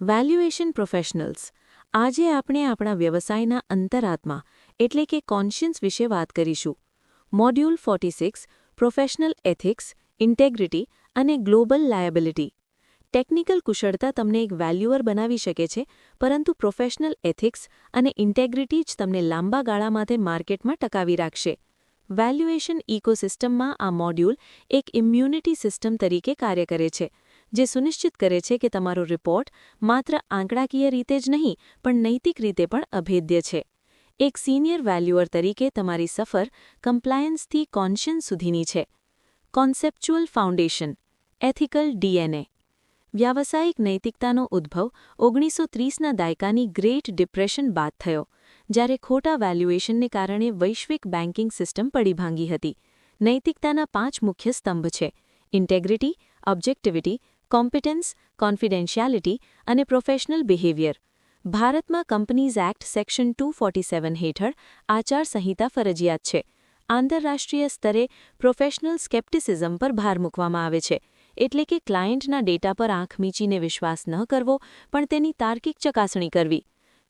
Valuation professionals આજે આપણે આપણા વ્યવસાયના અંતરાત્મા એટલે કે કોન્શિયન્સ વિશે વાત કરીશું. મોડ્યુલ 46 પ્રોફેશનલ એથિક્સ, ઇન્ટેગ્રિટી અને ગ્લોબલ લાયબિલિટી. ટેકનિકલ કુશળતા તમને એક વેલ્યુઅર બનાવી શકે છે, પરંતુ પ્રોફેશનલ એથિક્સ અને ઇન્ટેગ્રિટી જ તમને લાંબા ગાળા માટે માર્કેટમાં ટકાવી રાખશે. વેલ્યુએશન ઇકોસિસ્ટમમાં આ મોડ્યુલ એક ઇમ્યુનિટી સિસ્ટમ તરીકે કાર્ય કરે છે, જે સુનિશ્ચિત કરે છે કે તમારો રિપોર્ટ માત્ર આંકડાકીય રીતે જ નહીં પણ નૈતિક રીતે પણ અભેદ્ય છે. એક સિનિયર વેલ્યુઅર તરીકે તમારી સફર કમ્પ્લાયન્સથી કોન્શિયન્સ સુધીની છે. Conceptual foundation, ethical DNA. વ્યાવસાયિક નૈતિકતાનો ઉદ્ભવ 1930ના દાયકાની ગ્રેટ ડિપ્રેશન બાદ થયો, જ્યારે ખોટા વેલ્યુએશનને કારણે વૈશ્વિક બેન્કિંગ સિસ્ટમ પડી ભાંગી હતી. નૈતિકતાના 5 મુખ્ય સ્તંભ છે: ઇન્ટેગ્રિટી, ઓબ્જેક્ટિવિટી, કોમ્પિટન્સ, કોન્ફિડેન્શિયાલિટી અને પ્રોફેશનલ બિહેવિયર. ભારતમાં કંપનીઝ એક્ટ સેક્શન 247 હેઠળ આચારસંહિતા ફરજિયાત છે. આંતરરાષ્ટ્રીય સ્તરે પ્રોફેશનલ સ્કેપ્ટિસિઝમ પર ભાર મૂકવામાં આવે છે, એટલે કે ક્લાયન્ટના ડેટા પર આંખ મીચીને વિશ્વાસ ન કરવો, પણ તેની તાર્કિક ચકાસણી કરવી.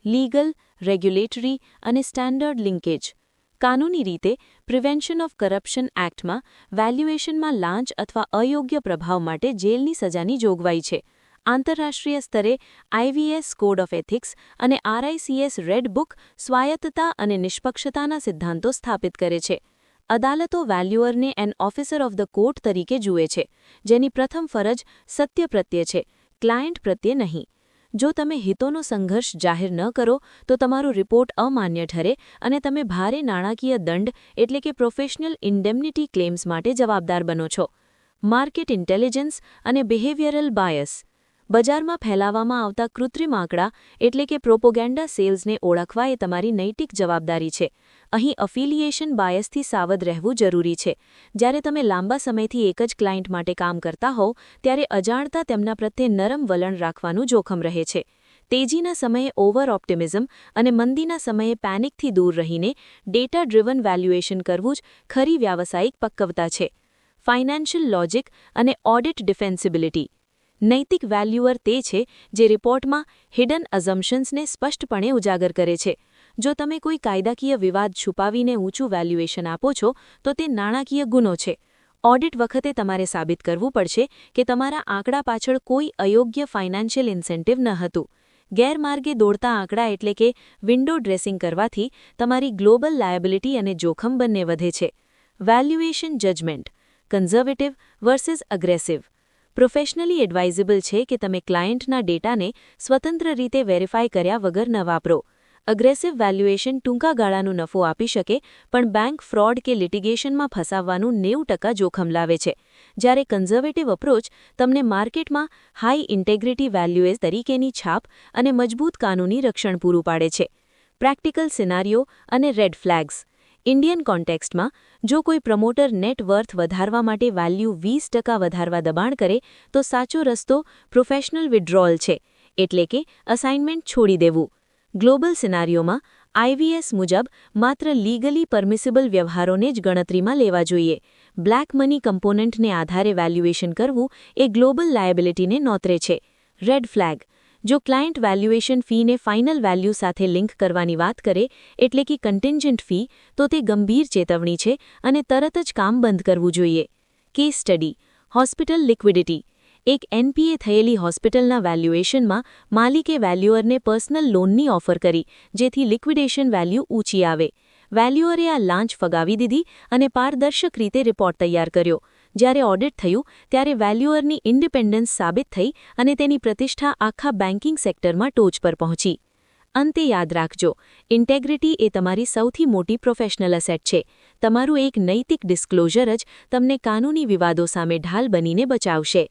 લીગલ, રેગ્યુલેટરી અને સ્ટેન્ડર્ડ લિંકેજ. કાનૂની રીતે, પ્રિવેન્શન ઓફ કરપ્શન એક્ટમાં વેલ્યુએશનમાં લાંચ અથવા અયોગ્ય પ્રભાવ માટે જેલની સજાની જોગવાઈ છે. આંતરરાષ્ટ્રીય સ્તરે આઈવીએસ કોડ ઓફ એથિક્સ અને આરઆઈસીએસ રેડ બુક સ્વાયત્તતા અને નિષ્પક્ષતાના સિદ્ધાંતો સ્થાપિત કરે છે. અદાલતો વેલ્યુઅરને an officer of the court તરીકે જુએ છે, જેની પ્રથમ ફરજ સત્ય પ્રત્યે છે, ક્લાયન્ટ પ્રત્યે નહીં. જો તમે હિતોનો સંઘર્ષ જાહેર ન કરો તો તમારો રિપોર્ટ અમાન્ય ઠરે અને તમે ભારે નાણાકીય દંડ એટલે કે પ્રોફેશનલ ઇન્ડેમ્નિટી ક્લેમ્સ માટે જવાબદાર બનો છો. માર્કેટ ઇન્ટેલિજન્સ અને બિહેવિયરલ બાયસ. બજારમાં ફેલાવવામાં આવતા કૃત્રિમ આંકડા એટલે કે પ્રોપોગેન્ડા સેલ્સને ઓળખવા એ તમારી નૈતિક જવાબદારી છે. અહીં અફિલિયેશન બાયસથી સાવધ રહેવું જરૂરી છે. જ્યારે તમે લાંબા સમયથી એક જ ક્લાયન્ટ માટે કામ કરતા હોવ ત્યારે અજાણતા તેમના પ્રત્યે નરમ વલણ રાખવાનું જોખમ રહે છે. તેજીના સમયે ઓવર ઓપ્ટિમિઝમ અને મંદીના સમયે પેનિકથી દૂર રહીને ડેટા ડ્રિવન વેલ્યુએશન કરવું જ ખરી વ્યાવસાયિક પક્વતા છે. ફાઇનાન્શિયલ લોજિક અને ઓડિટ ડિફેન્સિબિલિટી. નૈતિક વેલ્યુઅર તે છે જે રિપોર્ટમાં હિડન અઝમ્પશન્સને સ્પષ્ટપણે ઉજાગર કરે છે. જો તમે કોઈ કાયદાકીય વિવાદ છુપાવીને ઊંચું વેલ્યુએશન આપો છો તો તે નાણાકીય ગુનો છે. ઓડિટ વખતે તમારે સાબિત કરવું પડશે કે તમારા આંકડા પાછળ કોઈ અયોગ્ય ફાઇનાન્શિયલ ઇન્સેન્ટિવ ન હતું. ગેરમાર્ગે દોડતા આંકડા એટલે કે વિન્ડો ડ્રેસિંગ કરવાથી તમારી ગ્લોબલ લાયબિલિટી અને જોખમ બંને વધે છે. Valuation judgment, conservative versus aggressive. Professionally advisable છે કે તમે ક્લાયન્ટના ડેટાને સ્વતંત્ર રીતે વેરીફાઈ કર્યા વગર ન વાપરો. અગ્રેસિવ વેલ્યુએશન ટૂંકા ગાળાનું નફો આપી શકે પણ બેંક ફ્રોડ કે લિટિગેશનમાં ફસાવવાનું 90% જોખમ લાવે છે, જ્યારે કન્ઝર્વેટિવ અપ્રોચ તમને માર્કેટમાં હાઈ ઇન્ટેગ્રિટી વેલ્યુએસ તરીકેની છાપ અને મજબૂત કાનૂની રક્ષણ પૂરું પાડે છે. પ્રેક્ટિકલ સિનારીઓ અને રેડ ફ્લેગ્સ. ઇન્ડિયન કોન્ટેક્સ્ટમાં, જો કોઈ પ્રમોટર નેટ વર્થ વધારવા માટે વેલ્યુ 20% વધારવા દબાણ કરે તો સાચો રસ્તો પ્રોફેશનલ વિડ્રોઅલ છે, એટલે કે અસાઇનમેન્ટ છોડી દેવું. ગ્લોબલ સિનારીઓમાં આઈવીએસ મુજબ માત્ર લીગલી પરમિસિબલ વ્યવહારોને જ ગણતરીમાં લેવા જોઈએ. બ્લેક મની કમ્પોનન્ટને આધારે વેલ્યુએશન કરવું એ ગ્લોબલ લાયબિલિટીને નોતરે છે. Red flag. જો ક્લાયન્ટ વેલ્યુએશન ફીને ફાઇનલ વેલ્યુ સાથે લિંક કરવાની વાત કરે એટલે કે કન્ટિન્જન્ટ ફી, તો તે ગંભીર ચેતવણી છે અને તરત જ કામ બંધ કરવું જોઈએ. Case study. Hospital liquidity. એક એનપીએ થયેલી હોસ્પિટલના વેલ્યુએશનમાં માલિકે વેલ્યુઅરને પર્સનલ લોનની ઓફર કરી, જેથી લિક્વિડેશન વેલ્યુ ઊંચી આવે. વેલ્યુઅરે આ લાંચ ફગાવી દીધી અને પારદર્શક રીતે રિપોર્ટ તૈયાર કર્યો. જ્યારે ઓડિટ થયું ત્યારે વેલ્યુઅરની ઇન્ડિપેન્ડન્સ સાબિત થઈ અને તેની પ્રતિષ્ઠા આખા બેન્કિંગ સેક્ટરમાં ટોચ પર પહોંચી. અંતે યાદ રાખજો, ઇન્ટેગ્રિટી એ તમારી સૌથી મોટી પ્રોફેશનલ એસેટ છે. તમારું એક નૈતિક ડિસ્ક્લોઝર જ તમને કાનૂની વિવાદો સામે ઢાલ બનીને બચાવશે.